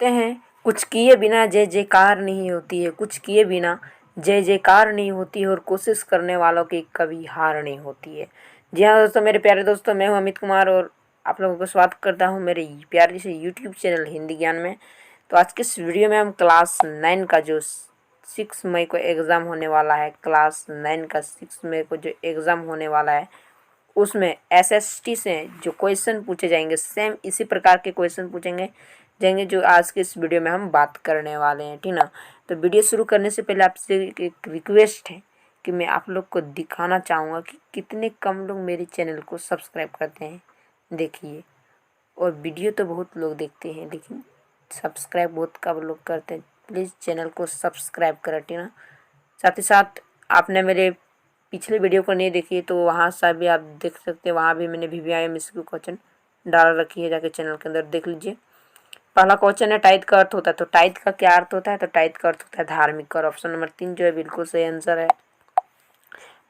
कहते हैं कुछ किए बिना जय जयकार नहीं होती है, कुछ किए बिना जय जयकार नहीं होती है और कोशिश करने वालों की कभी हार नहीं होती है। जी हाँ दोस्तों, मेरे प्यारे दोस्तों, मैं हूँ अमित कुमार और आप लोगों को स्वागत करता हूँ मेरे प्यारे से यूट्यूब चैनल हिंदी ज्ञान में। तो आज के इस वीडियो में हम क्लास 9 का जो 6 मई को एग्ज़ाम होने वाला है, क्लास 9 का 6 मई को जो एग्ज़ाम होने वाला है, उसमें एसएसटी से जो क्वेश्चन पूछे जाएंगे, सेम इसी प्रकार के क्वेश्चन पूछेंगे जाएंगे जो आज के इस वीडियो में हम बात करने वाले हैं, ठीक ना। तो वीडियो शुरू करने से पहले आपसे एक रिक्वेस्ट है कि मैं आप लोग को दिखाना चाहूँगा कि कितने कम लोग मेरे चैनल को सब्सक्राइब करते हैं। देखिए, और वीडियो तो बहुत लोग देखते हैं लेकिन सब्सक्राइब बहुत कम लोग करते हैं। प्लीज़ चैनल को सब्सक्राइब करें, ठीक ना। साथ ही साथ आपने मेरे पिछले वीडियो को नहीं देखी तो वहाँ से भी आप देख सकते हैं, वहाँ भी मैंने VVIMS की क्वेश्चन डाल रखी है, जाके चैनल के अंदर देख लीजिए। पहला क्वेश्चन है टाइट का अर्थ होता है, तो टाइट का क्या अर्थ होता है? तो टाइट का अर्थ होता है धार्मिक, और ऑप्शन नंबर 3 जो है बिल्कुल सही आंसर है।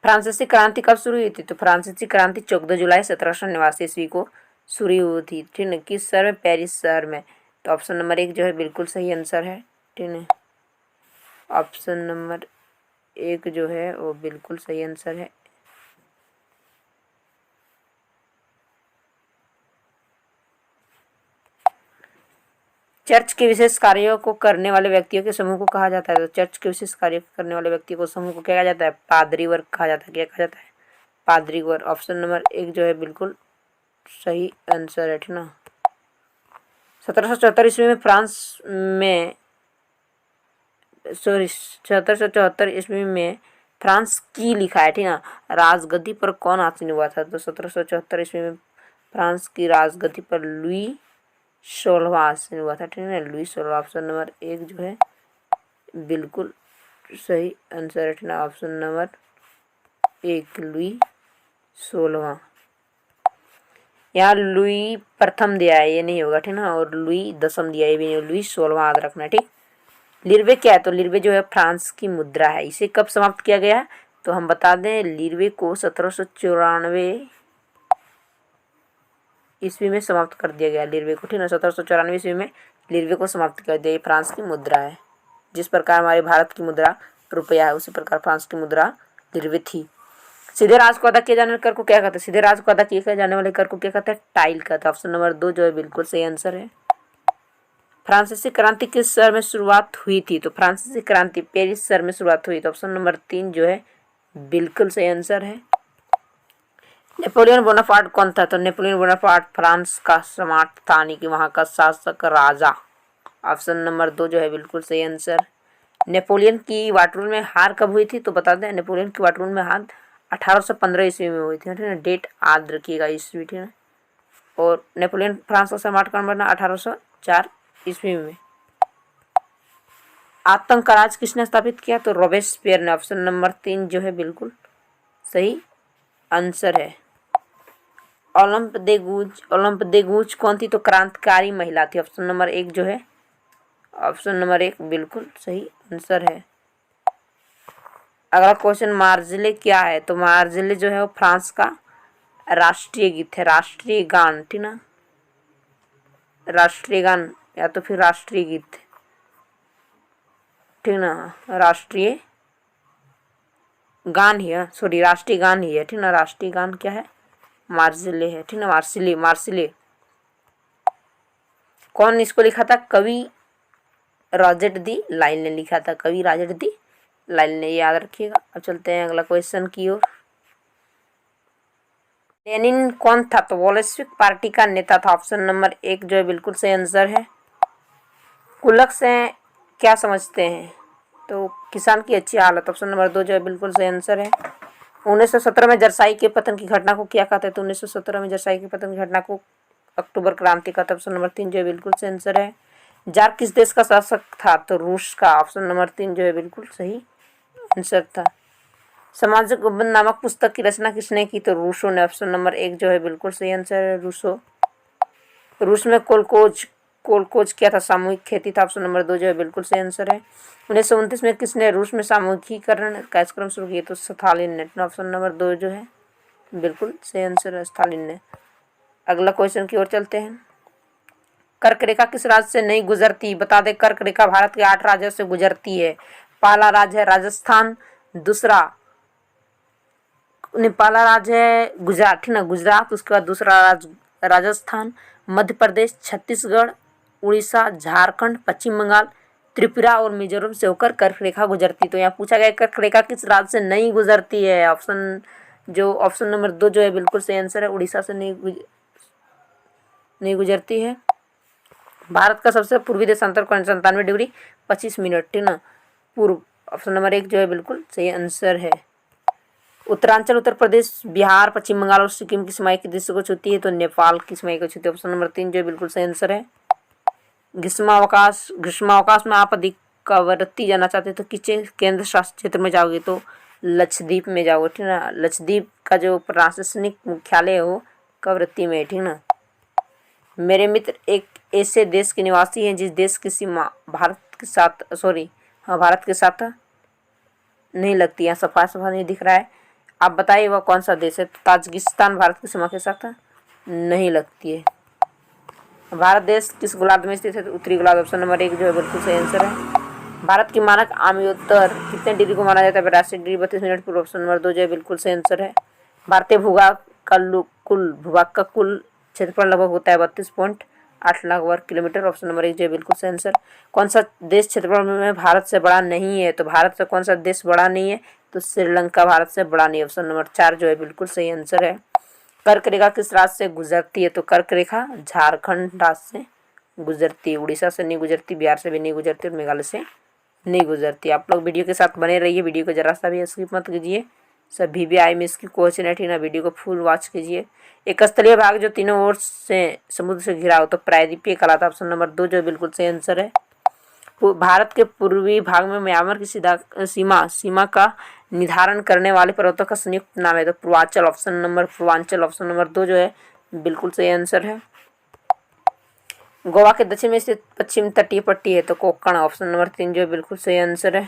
फ्रांसीसी क्रांति कब शुरू हुई थी? तो फ्रांसीसी क्रांति 14 जुलाई 1789 ईस्वी को शुरू हुई थी, ठीक है। किस शहर में? पेरिस शहर में। तो ऑप्शन नंबर 1 जो है बिल्कुल सही आंसर है, ठीक है। ऑप्शन नंबर 1 जो है वो बिल्कुल सही आंसर है। चर्च के विशेष कार्यों को करने वाले व्यक्तियों के समूह को कहा जाता है। तो चर्च के विशेष कार्य करने वाले व्यक्तियों को समूह को क्या कहा जाता है? पादरी वर्ग कहा जाता है। क्या कहा जाता है? पादरी वर्ग। ऑप्शन नंबर 1 जो है बिल्कुल सही आंसर है, ठीक ना। 1774 ईस्वी में फ्रांस में 1774 ईस्वी में फ्रांस की लिखा है, ठीक ना, राजगद्दी पर कौन आसीन हुआ था? तो 1774 ईस्वी में फ्रांस की राजगद्दी पर लुई 16वां आसीन हुआ था, ठीक है, लुई 16। ऑप्शन नंबर 1 जो है बिल्कुल सही आंसर है, ठीक ना। ऑप्शन नंबर 1 लुई 16वां। यहाँ लुई प्रथम दिया है, ये नहीं होगा, ठीक ना, और लुई 10 दिया है, ये भी नहीं, लुई 16वां याद रखना, ठीक। लिरवे क्या है? तो लिरवे जो है फ्रांस की मुद्रा है। इसे कब समाप्त किया गया है? तो हम बता दें, लिरवे को 1794 ईस्वी में समाप्त कर दिया गया लिरवे को, ठीक है। 1794 ईस्वी में लिरवे को समाप्त कर दिया। फ्रांस की मुद्रा है। जिस प्रकार हमारे भारत की मुद्रा रुपया है, उसी प्रकार फ्रांस की मुद्रा लिरवे थी। सीधे राज को अदा किए जाने वाले कर को क्या कहते हैं? सीधे राज को अदा किए जाने वाले कर को क्या कहते हैं? टाइल कहते हैं। ऑप्शन नंबर 2 जो है बिल्कुल सही आंसर है। फ्रांसीसी क्रांति किस शहर में शुरुआत हुई थी? तो फ्रांसीसी क्रांति पेरिस शहर में शुरुआत हुई। तो ऑप्शन नंबर 3 जो है बिल्कुल सही आंसर है। नेपोलियन बोनापार्ट कौन था? तो नेपोलियन बोनापार्ट फ्रांस का सम्राट था, यानी कि वहाँ का शासक राजा। ऑप्शन नंबर 2 जो है बिल्कुल सही आंसर। नेपोलियन की वाटरलू में हार कब हुई थी? तो बता दें, नेपोलियन की वाटरलू में हार 1815 ईस्वी में हुई थी, ठीक है। डेट याद रखिएगा ईस्वी, ठीक है। और नेपोलियन फ्रांस का सम्राट कौन बना? 1804 ईस्वी में। आतंक का राज किसने स्थापित किया? तो रोबेस्पियर ने। ऑप्शन नंबर 3 जो है बिल्कुल सही आंसर है। ओलंप दे गूज कौन थी? तो क्रांतिकारी महिला थी। ऑप्शन नंबर 1 जो है, ऑप्शन नंबर 1 बिल्कुल सही आंसर है। अगला क्वेश्चन, मार्जिले क्या है? तो मार्जिले जो है वो फ्रांस का राष्ट्रीय गीत है, राष्ट्रीय गान, ठीक ना, राष्ट्रीय गान या तो फिर राष्ट्रीय गीत, ठीक ना, राष्ट्रीय गान ही है, सॉरी राष्ट्रीय गान ही है, ठीक ना। राष्ट्रीय गान क्या है? मार्जिले है, ठीक ना, मार्सिले। कौन इसको लिखा था? कवि रॉजर्ट दी लाइल ने लिखा था, कवि रॉजर्ट दी लाइल ने, याद रखिएगा। अब चलते हैं अगला क्वेश्चन की ओर। लेनिन कौन था? तो बोल्शेविक पार्टी का नेता था। ऑप्शन नंबर 1 जो है बिल्कुल सही आंसर है। कुलक से क्या समझते हैं? तो किसान की अच्छी हालत। ऑप्शन नंबर 2 जो है बिल्कुल सही आंसर है। 1917 में जरसाई के पतन की घटना को क्या कहते हैं? तो 1917 में जरसाई के पतन की घटना को अक्टूबर क्रांति का। ऑप्शन नंबर 3 जो है बिल्कुल सही आंसर है। जार किस देश का शासक था? तो रूस का। ऑप्शन नंबर 3 जो है बिल्कुल सही आंसर था। सामाजिक गुंबद नामक पुस्तक की रचना किसने की? तो रूसो ने। ऑप्शन नंबर 1 जो है बिल्कुल सही आंसर है, रूसो। रूस में कोलकोज क्या था? सामूहिक खेती था। ऑप्शन नंबर 2 जो है बिल्कुल सही आंसर है। 1929 में किसने रूस में सामूहिकीकरण कार्यक्रम शुरू किया? तो स्टालिन ने। ऑप्शन नंबर 2 जो है बिल्कुल सही आंसर है, स्टालिन ने। अगला क्वेश्चन की ओर चलते हैं। कर्क रेखा किस राज्य से नहीं गुजरती? बता दें, कर्क रेखा भारत के 8 राज्यों से गुजरती है। पहला राज्य है राजस्थान, दूसरा पहला राज्य है गुजरात, ठीक ना, गुजरात। उसके बाद दूसरा राज्य राजस्थान, मध्य प्रदेश, छत्तीसगढ़, उड़ीसा, झारखंड, पश्चिम बंगाल, त्रिपुरा और मिजोरम से होकर कर्क रेखा गुजरती। तो यहाँ पूछा गया कर्क रेखा किस राज्य से नहीं गुजरती है। ऑप्शन नंबर 2 जो है बिल्कुल सही आंसर है, उड़ीसा से नहीं गुजरती है। भारत का सबसे पूर्वी देशांतर कोण 97 डिग्री 25 मिनट, ठीक ना, पूर्व। ऑप्शन नंबर 1 जो है बिल्कुल सही आंसर है। उत्तरांचल उत्तर प्रदेश, बिहार, पश्चिम बंगाल और सिक्किम की सीमाएं किस देश को छूती है? तो नेपाल की सीमाएं को छूती है। ऑप्शन नंबर 3 जो है बिल्कुल सही आंसर है। ग्रीष्मावकाश में आप अधिक कवरत्ती जाना चाहते हैं तो किस केंद्र शासित क्षेत्र में जाओगे? तो लक्षद्वीप में जाओगे, ठीक ना। लक्षद्वीप का जो प्रशासनिक मुख्यालय है वो कवरत्ती में है, ठीक ना। मेरे मित्र एक ऐसे देश के निवासी हैं जिस देश की सीमा भारत के साथ नहीं लगती। यहाँ सफा नहीं दिख रहा है। आप बताइए वह कौन सा देश है? तो ताजिकिस्तान भारत की सीमा के साथ नहीं लगती है। भारत देश किस गोलार्ध में स्थित है? तो उत्तरी गोलार्ध। ऑप्शन नंबर 1 जो है बिल्कुल सही आंसर है। भारत की मानक आर्द्रता कितने डिग्री को माना जाता है? 82 डिग्री 32 मिनट पूर्व। ऑप्शन नंबर 2 जो है बिल्कुल सही आंसर है। भारतीय भूभाग का कुल क्षेत्रफल लगभग होता है 32.8 लाख वर्ग किलोमीटर। ऑप्शन नंबर 1 जो है बिल्कुल सही आंसर। कौन सा देश क्षेत्रफल में भारत से बड़ा नहीं है? तो भारत से कौन सा देश बड़ा नहीं है? तो श्रीलंका भारत से बड़ा नहीं है। ऑप्शन नंबर 4 जो है बिल्कुल सही आंसर है। कर्क रेखा किस राज्य से गुजरती है? तो कर्क रेखा झारखंड राज्य से गुजरती है। उड़ीसा से नहीं गुजरती, बिहार से भी नहीं गुजरती और मेघालय से नहीं गुजरती। आप लोग वीडियो के साथ बने रहिए, वीडियो को जरा सा भी स्किप मत कीजिए। सभी भी आई मिस की क्वेश्चन है, ठीक ना, वीडियो को फुल वॉच कीजिए। एक स्थलीय भाग जो तीनों ओर से समुद्र से घिरा हो तो प्रायद्वीपीय कहलाता है। ऑप्शन नंबर 2 जो बिल्कुल सही आंसर है। भारत के पूर्वी भाग में म्यांमार की सीमा का निर्धारण करने वाले पर्वतों का संयुक्त नाम है। तो पूर्वांचल। ऑप्शन नंबर 2 जो है बिल्कुल सही आंसर है। गोवा के दक्षिण में स्थित पश्चिम तटीय पट्टी है तो कोंकण। ऑप्शन नंबर 3 जो बिल्कुल सही आंसर है।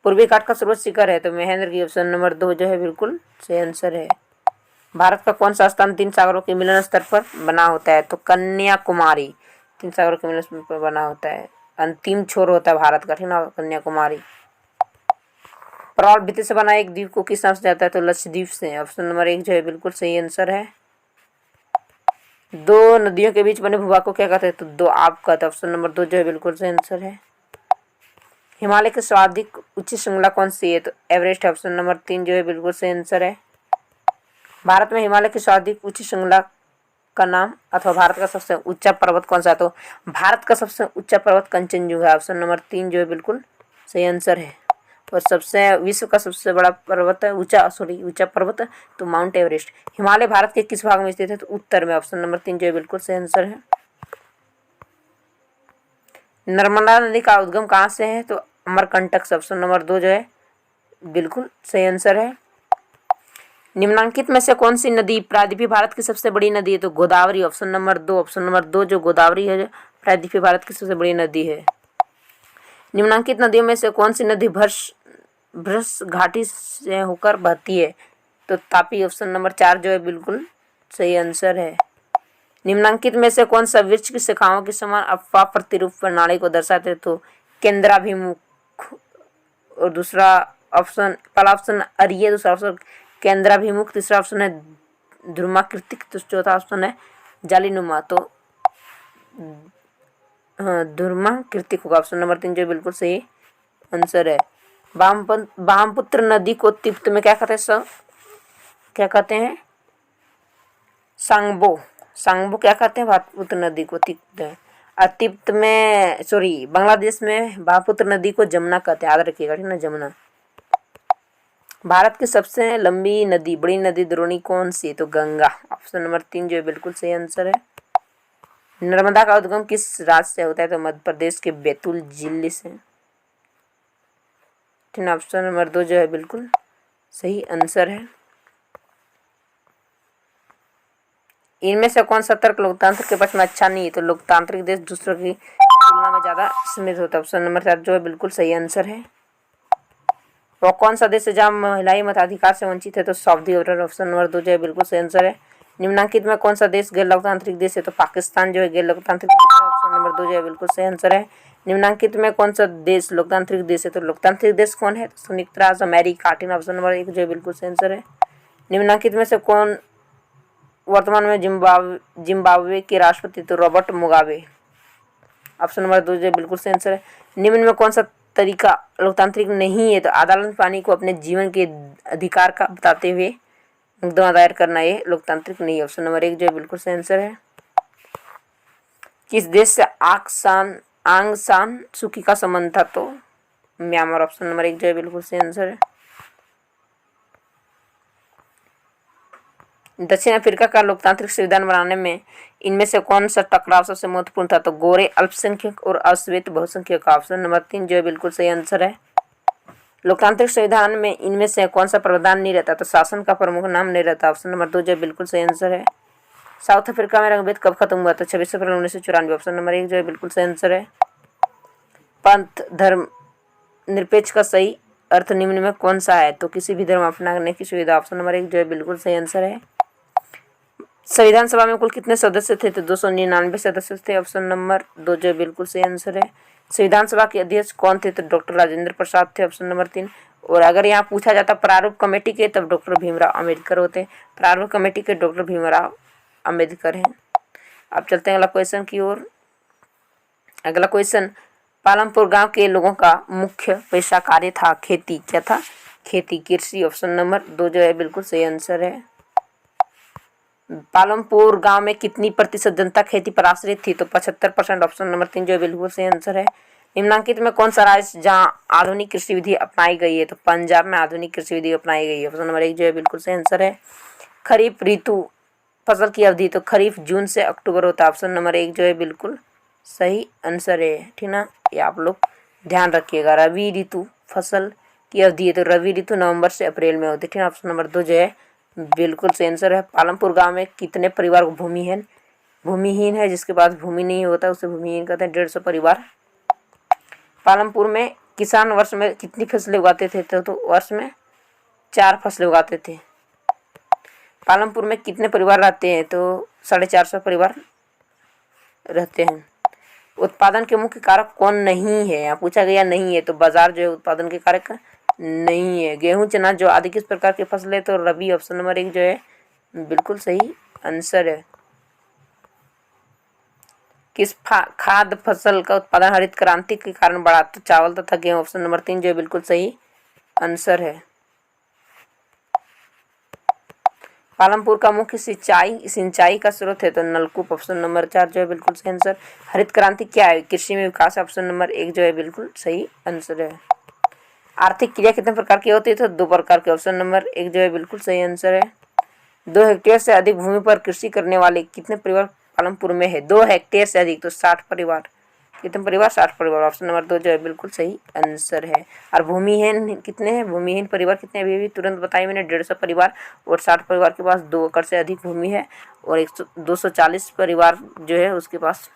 पूर्वी घाट का सर्वोच्च शिखर है तो महेंद्रगिरी। ऑप्शन नंबर 2 जो है बिल्कुल सही आंसर है। भारत का कौन सा स्थान 3 सागरों के मिलन स्थल पर बना होता है? तो कन्याकुमारी 3 सागरों के मिलन स्थल पर बना होता है। अंतिम छोर होता है भारत का, ठीक ना, कन्याकुमारी। प्रवाल भित्ति से बना एक द्वीप को किस नाम से जाता है? तो लक्षद्वीप से। ऑप्शन नंबर 1 जो है बिल्कुल सही आंसर है। 2 नदियों के बीच बने भूभाग को क्या कहते हैं? तो दोआब कहते हैं। ऑप्शन नंबर 2 जो है बिल्कुल सही आंसर है। हिमालय की सर्वाधिक ऊंची श्रृंखला कौन सी है? तो एवरेस्ट। ऑप्शन नंबर 3 जो है बिल्कुल सही आंसर है। भारत में हिमालय की सर्वाधिक ऊंची श्रृंखला का नाम अथवा भारत का सबसे ऊंचा पर्वत कौन सा है? तो भारत का सबसे ऊंचा पर्वत कंचनजंगा है। ऑप्शन नंबर 3 जो है बिल्कुल सही आंसर है। और विश्व का सबसे बड़ा पर्वत है ऊंचा पर्वत तो माउंट एवरेस्ट। हिमालय भारत के किस भाग में स्थित है? तो उत्तर में। ऑप्शन नंबर 3 जो है बिल्कुल सही आंसर है। नर्मदा नदी का उद्गम कहाँ से है? तो अमरकंटक से। ऑप्शन नंबर 2 जो है बिल्कुल सही आंसर है। निम्नलिखित में से कौन सी नदी प्रायद्वीपीय भारत की सबसे बड़ी नदी है? तो गोदावरी। ऑप्शन नंबर 2 जो गोदावरी है प्रायद्वीपीय भारत की सबसे बड़ी नदी है। निम्नलिखित नदियों में से कौन सी नदी भ्रश घाटी से होकर बहती है? तो तापी। ऑप्शन नंबर 4 जो है बिल्कुल सही आंसर है। निम्नलिखित में से कौन सा वृक्ष की शाखाओं के समान अपवाह प्रतिरूप प्रणाली को दर्शाते हैं? तो केंद्राभिमुख। और पहला ऑप्शन अरीय, दूसरा ऑप्शन केंद्राभिमुख, तीसरा ऑप्शन है ध्रुमाकृतिक, तो चौथा ऑप्शन है जालीनुमा। तो हाँ, ध्रुमाकृतिक होगा। ऑप्शन नंबर 3 जो बिल्कुल सही आंसर है। ब्रह्मपुत्र नदी को तिब्बत में क्या कहते हैं? सांगबो क्या कहते हैं? ब्रह्मपुत्र नदी को तिब्बत में बांग्लादेश में ब्रह्मपुत्र नदी को जमुना कहते हैं। याद रखिएगा, ठीक ना, जमुना। भारत की सबसे लंबी बड़ी नदी द्रोणी कौन सी है? तो गंगा। ऑप्शन नंबर 3 जो बिल्कुल सही आंसर है। नर्मदा का उद्गम किस राज्य से होता है? तो मध्य प्रदेश के बैतूल जिले से। ठीक है, ऑप्शन नंबर 2 जो है बिल्कुल सही आंसर है। इनमें से कौन सा तर्क लोकतंत्र के पक्ष में अच्छा नहीं है? तो लोकतांत्रिक देश दूसरों की तुलना में ज्यादा समृद्ध होता है। ऑप्शन नंबर 4 जो है बिल्कुल सही आंसर है। और कौन सा देश है जहाँ महिलाएं मताधिकार से वंचित है? तो सऊदी अरब। ऑप्शन नंबर 2 जो है बिल्कुल सही आंसर है। निम्नांकित में कौन सा देश गैर लोकतांत्रिक देश है? तो पाकिस्तान जो है गैर लोकतांत्रिक देश है। ऑप्शन नंबर 2 जो है बिल्कुल सही आंसर है। निम्नांकित में कौन सा देश लोकतांत्रिक देश है? तो लोकतांत्रिक देश कौन है? तो संयुक्त राज्य अमेरिका। ऑप्शन नंबर 1 जो है बिल्कुल सही आंसर है। निम्नांकित में से कौन वर्तमान में जिम्बाब्वे के राष्ट्रपति? तो रॉबर्ट मुगाबे। ऑप्शन नंबर 2 जो है बिल्कुल सही आंसर है। निम्न में कौन सा तरीका लोकतांत्रिक नहीं है? तो अदालत पानी को अपने जीवन के अधिकार का बताते हुए मुकदमा दायर करना ये लोकतांत्रिक नहीं है। ऑप्शन नंबर 1 जो है बिल्कुल सही आंसर है। किस देश से आंग सान सूकी का संबंध था? तो म्यांमार। ऑप्शन नंबर 1 जो है बिल्कुल सही आंसर है। दक्षिण अफ्रीका का लोकतांत्रिक संविधान बनाने में इनमें से कौन सा टकराव सबसे महत्वपूर्ण था? तो गोरे अल्पसंख्यक और अश्वेत बहुसंख्यक। ऑप्शन नंबर 3 जो है बिल्कुल सही आंसर है। लोकतांत्रिक संविधान में इनमें से कौन सा प्रावधान नहीं रहता? तो शासन का प्रमुख नाम नहीं रहता। ऑप्शन नंबर 2 जो है बिल्कुल सही आंसर है। साउथ अफ्रीका में रंगभेद कब खत्म हुआ? तो 26 अप्रैल 1994। ऑप्शन नंबर 1 जो है बिल्कुल सही आंसर है। पंथ धर्म निरपेक्ष का सही अर्थ निम्न में कौन सा है? तो किसी भी धर्म अपनाने की सुविधा। ऑप्शन नंबर 1 जो है बिल्कुल सही आंसर है। संविधान सभा में कुल कितने सदस्य थे? तो 299 सदस्य थे। ऑप्शन नंबर 2 जो है बिल्कुल सही आंसर है। संविधान सभा के अध्यक्ष कौन थे? तो डॉक्टर राजेंद्र प्रसाद थे। Option number 3। और अगर यहाँ पूछा जाता प्रारूप कमेटी के, तब डॉक्टर भीमराव अम्बेडकर होते। प्रारूप कमेटी के डॉक्टर भीमराव अम्बेडकर हैं। अब चलते हैं अगला क्वेश्चन की ओर। अगला क्वेश्चन, पालमपुर गांव के लोगों का मुख्य पेशा कार्य था खेती। क्या था? खेती, कृषि। ऑप्शन नंबर 2 जो है बिल्कुल सही आंसर है। पालमपुर गांव में कितनी प्रतिशत जनता खेती पर आश्रित थी? तो 75%। ऑप्शन नंबर 3 जो है बिल्कुल सही आंसर है। निम्नांकित में कौन सा राज्य जहां आधुनिक कृषि विधि अपनाई गई है? तो पंजाब में आधुनिक कृषि विधि अपनाई गई है। ऑप्शन नंबर 1 जो है बिल्कुल सही आंसर है। खरीफ ऋतु फसल की अवधि? तो खरीफ जून से अक्टूबर होता है। ऑप्शन नंबर 1 जो है बिल्कुल सही आंसर है। ठीक ना, ये आप लोग ध्यान रखिएगा। रबी ऋतु फसल की अवधि है, तो रबी ऋतु नवंबर से अप्रैल में होती है। ठीक है, ऑप्शन नंबर 2 जो है बिल्कुल सही आंसर है। पालमपुर गांव में कितने परिवार भूमिहीन है, जिसके पास भूमि नहीं होता उसे भूमिहीन कहते हैं। 150 परिवार। पालमपुर में किसान वर्ष में कितनी फसलें उगाते थे? तो वर्ष में 4 फसलें उगाते थे। पालमपुर में कितने परिवार रहते हैं? तो 450 परिवार रहते हैं। उत्पादन के मुख्य कारक कौन नहीं है? यहाँ पूछा गया नहीं है, तो बाजार जो है उत्पादन के कारक नहीं है। गेहूं चना जो आदि किस प्रकार की फसल है? तो रबी। ऑप्शन नंबर 1 जो है बिल्कुल सही आंसर है। किस खाद्य फसल का उत्पादन हरित क्रांति के कारण बढ़ा? तो चावल तथा गेहूं। ऑप्शन नंबर 3 जो है बिल्कुल सही आंसर है। पालमपुर का मुख्य सिंचाई का स्रोत है? तो नलकूप। ऑप्शन नंबर 4 जो है बिल्कुल सही आंसर। हरित क्रांति क्या है? कृषि में विकास। ऑप्शन नंबर 1 जो है बिल्कुल सही आंसर है। आर्थिक क्रिया कितने प्रकार की होती है? तो 2 प्रकार की। ऑप्शन नंबर 1 जो है बिल्कुल सही आंसर है। 2 हेक्टेयर से अधिक भूमि पर कृषि करने वाले कितने परिवार पालमपुर में है? 2 हेक्टेयर से अधिक, तो 60 परिवार। कितने परिवार? 60 परिवार। ऑप्शन नंबर 2 जो है बिल्कुल सही आंसर है। और भूमिहीन कितने हैं? भूमिहीन परिवार कितने? अभी तुरंत बताइए मैंने, 150 परिवार। और 60 परिवार के पास 2 एकड़ से अधिक भूमि है। और 240 परिवार जो है उसके पास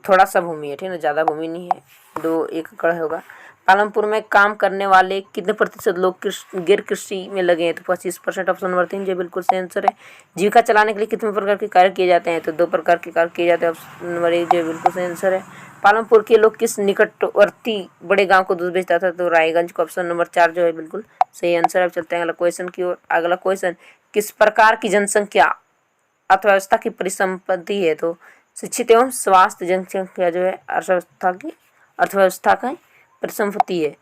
थोड़ा सा भूमि है। ठीक है, ज़्यादा भूमि नहीं है, 2 एकड़ होगा। पालमपुर में काम करने वाले कितने प्रतिशत लोग गैर कृषि में लगे हैं? तो 25%। ऑप्शन नंबर 3 जो बिल्कुल सही आंसर है। जीविका चलाने के लिए कितने प्रकार के कार्य किए जाते हैं? तो 2 प्रकार के कार्य किए जाते हैं। ऑप्शन नंबर 1 जो बिल्कुल सही आंसर है। पालमपुर के लोग किस निकटवर्ती बड़े गाँव को दूध बेचता था? तो रायगंज को। ऑप्शन नंबर 4 जो है बिल्कुल सही आंसर है। अब चलते हैं अगला क्वेश्चन की ओर। अगला क्वेश्चन, किस प्रकार की जनसंख्या अर्थव्यवस्था की परिसंपत्ति है? तो शिक्षित एवं स्वास्थ्य जनसंख्या जो है अर्थव्यवस्था की परिसंपत्ति है।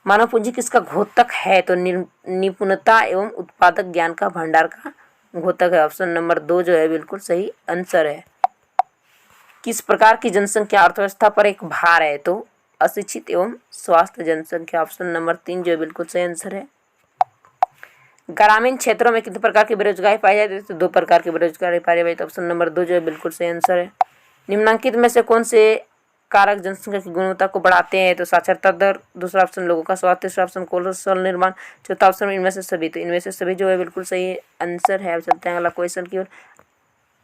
मानव पूंजी किसका घोतक है? तो निपुणता एवं उत्पादक ज्ञान का भंडार का घोतक है। ऑप्शन नंबर 2 जो है बिल्कुल सही आंसर है। किस प्रकार की जनसंख्या अर्थव्यवस्था पर एक भार है? तो अशिक्षित एवं स्वास्थ्य जनसंख्या। ऑप्शन नंबर 3 जो है बिल्कुल सही आंसर है। ग्रामीण क्षेत्रों में कितने प्रकार की बेरोजगारी पाई जाती है? तो 2 प्रकार की बेरोजगारी पाई जाती है। तो ऑप्शन नंबर 2 जो है बिल्कुल सही आंसर है। निम्नांकित में से कौन से कारक जनसंख्या की गुणवत्ता को बढ़ाते हैं? तो साक्षरता दर। दूसरा ऑप्शन लोगों का स्वास्थ्य। तीसरा ऑप्शन कौशल निर्माण। चौथा ऑप्शन इनमें से सभी। तो इनमें से सभी जो है बिल्कुल सही आंसर है। अब चलते हैं अगला क्वेश्चन की ओर।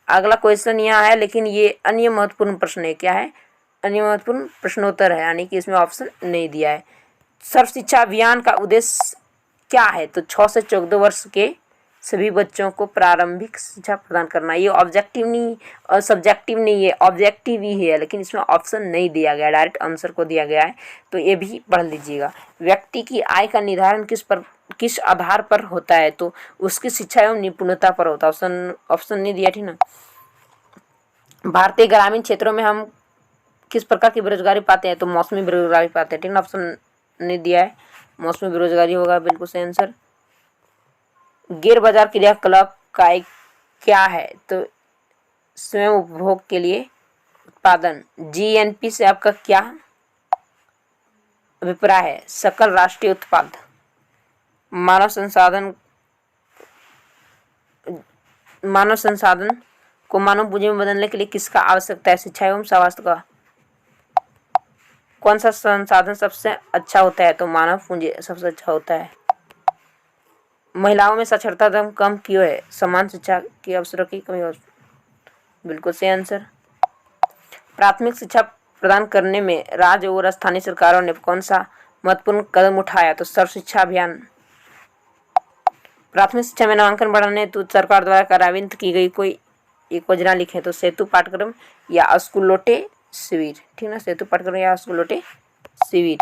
अगला क्वेश्चन यहाँ है, लेकिन ये अन्य महत्वपूर्ण प्रश्न है। क्या है? अन्य महत्वपूर्ण प्रश्नोत्तर है, यानी कि इसमें ऑप्शन नहीं दिया है। सर्व शिक्षा अभियान का उद्देश्य क्या है? तो 6 से 14 वर्ष के सभी बच्चों को प्रारंभिक शिक्षा प्रदान करना। ये ऑब्जेक्टिव नहीं और सब्जेक्टिव नहीं है, ऑब्जेक्टिव ही है, लेकिन इसमें ऑप्शन नहीं दिया गया, डायरेक्ट आंसर को दिया गया है, तो ये भी पढ़ लीजिएगा। व्यक्ति की आय का निर्धारण किस आधार पर होता है, तो उसकी शिक्षा एवं निपुणता पर होता है। ऑप्शन नहीं दिया, ठीक ना। भारतीय ग्रामीण क्षेत्रों में हम किस प्रकार की बेरोजगारी पाते हैं, तो मौसमी बेरोजगारी पाते हैं, ठीक ना। ऑप्शन नहीं दिया है, मौसमी बेरोजगारी होगा बिल्कुल सही आंसर। गैर बाजार क्रियाकलाप का एक क्या है, तो स्वयं उपभोग के लिए उत्पादन। जीएनपी से आपका क्या अभिप्राय है, सकल राष्ट्रीय उत्पाद। मानव संसाधन को मानव पूंजी में बदलने के लिए किसका आवश्यकता है, शिक्षा एवं स्वास्थ्य का। कौन सा संसाधन सबसे अच्छा होता है, तो मानव पूंजी सबसे अच्छा होता है। महिलाओं में साक्षरता दर कम क्यों है, समान शिक्षा के अवसरों की कमी हो, बिल्कुल सही आंसर। प्राथमिक शिक्षा प्रदान करने में राज्य और स्थानीय सरकारों ने कौन सा महत्वपूर्ण कदम उठाया, तो सर्व शिक्षा अभियान। प्राथमिक शिक्षा में नामांकन बढ़ाने हेतु सरकार द्वारा कार्यान्वित की गई कोई एक योजना लिखे, तो सेतु पाठ्यक्रम या स्कूल लौटे शिविर, ठीक ना। सेतु पाठ्यक्रम या स्कूल लौटे शिविर।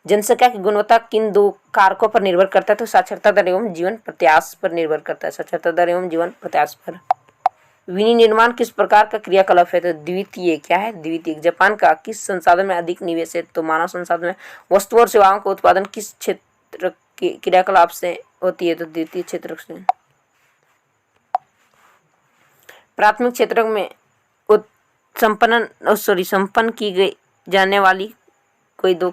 जनसंख्या की गुणवत्ता किन दो कारकों पर निर्भर करता है, तो साक्षरता दर एवं जीवन प्रत्याशा पर निर्भर करता है, साक्षरता दर एवं जीवन प्रत्याशा पर। विनिर्माण किस प्रकार का क्रियाकलाप है, तो द्वितीय क्या है, द्वितीय। जापान का किस संसाधन में अधिक निवेश है, तो मानव संसाधन में। वस्तु और सेवाओं का उत्पादन किस क्षेत्र के क्रियाकलाप से होती है, तो द्वितीय क्षेत्र से। प्राथमिक क्षेत्र में संपन्न की गई जाने वाली कोई दो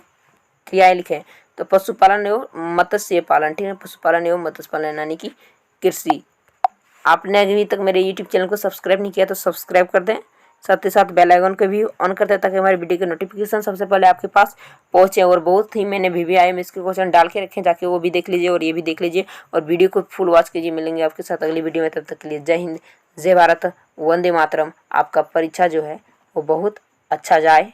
क्रियाएं लिखे, तो पशुपालन एवं मत्स्य पालन, ठीक है। पशुपालन एवं मत्स्य पालन यानी कि कृषि। आपने अभी तक मेरे YouTube चैनल को सब्सक्राइब नहीं किया तो सब्सक्राइब कर दें, साथ ही साथ बेल आइकन को भी ऑन कर दें ताकि हमारी वीडियो के नोटिफिकेशन सबसे पहले आपके पास पहुंचे। और बहुत ही मैंने VVIM इसके क्वेश्चन डाल के रखे, जाके वो भी देख लीजिए और ये भी देख लीजिए और वीडियो को फुल वॉच कीजिए। मिलेंगे आपके साथ अगली वीडियो में, तब तक के लिए जय हिंद, जय भारत, वंदे मातरम। आपका परीक्षा जो है वो बहुत अच्छा जाए।